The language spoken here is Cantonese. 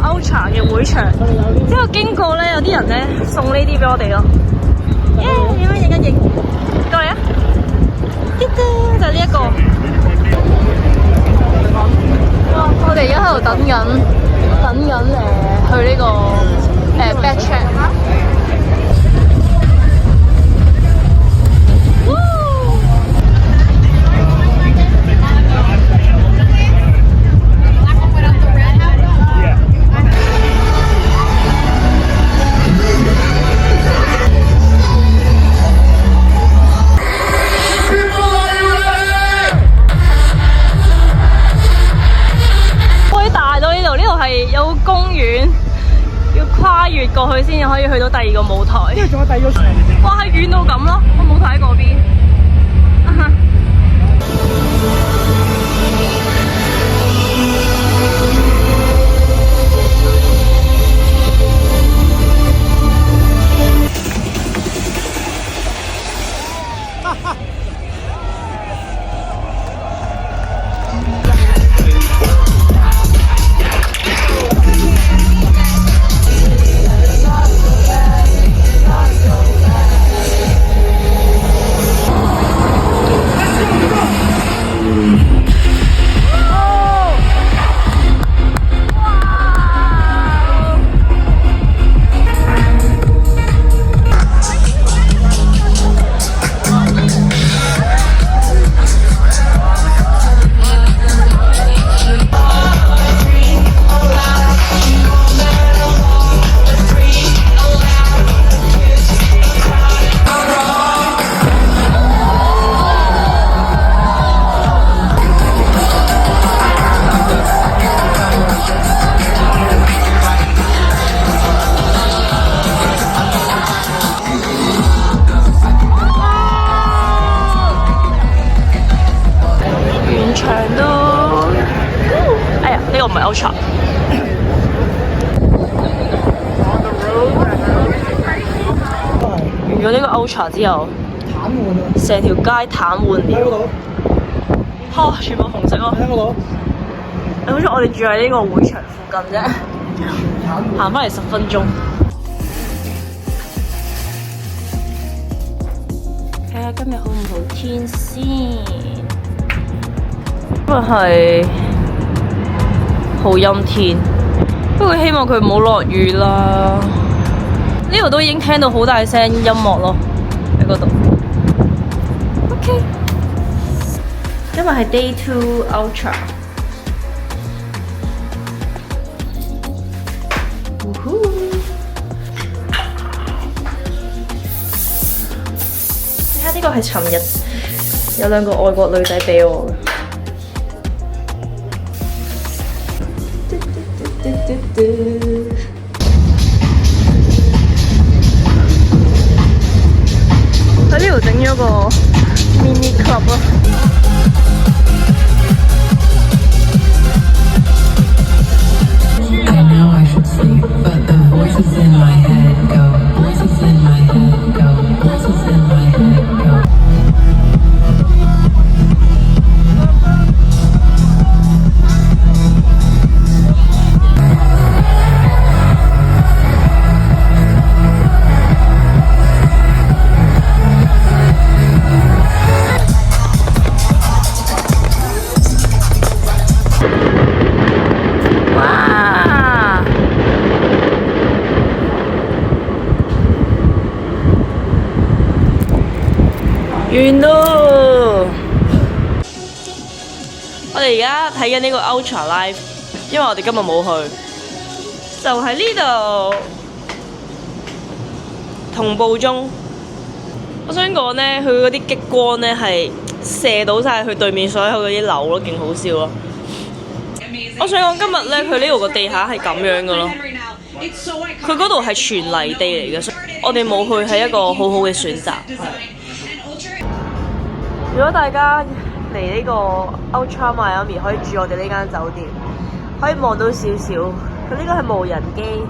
Ultra 嘅會場，之後經過咧，有啲人咧送呢啲俾我哋咯。耶！點樣影一影？過嚟啊！就係呢一個。我哋而家喺度等緊去呢個back check。有公園，要跨越過去先至可以去到第二個舞台。因為仲有第二個船。哇，係遠到咁咯，我冇睇嗰邊。呢個唔係 Ultra。完咗呢個 Ultra 之後，成條街癱瘓了。嚇！全部紅色咯。好似我哋住喺呢個會場附近啫，行翻嚟10分鐘。睇下今日好唔好天先。今日係好陰天，不過希望佢唔好落雨啦。呢度都已經聽到好大聲音樂咯，喺嗰度。OK， 今日係 Day 2 Ultra。睇下呢個係尋日有兩個外國女仔俾我嘅。喺呢度整咗個 mini club 咯。I know I should sleep, but the voices in my head go, voices in my head go, voices in my head go.完咯！我哋而家睇緊呢個 Ultra Live， 因為我哋今日冇去，就喺呢度同步中。我想講呢，佢嗰啲激光呢係射到晒佢對面所有嗰啲樓咯，勁好笑咯！我想講今日呢，佢呢度個地下係咁樣嘅咯，佢嗰度係全泥地嚟嘅，所以我哋冇去係一個好好嘅選擇。如果大家嚟呢個 Ultra Miami 可以住我哋呢間酒店，可以望到少少。佢呢個係無人機。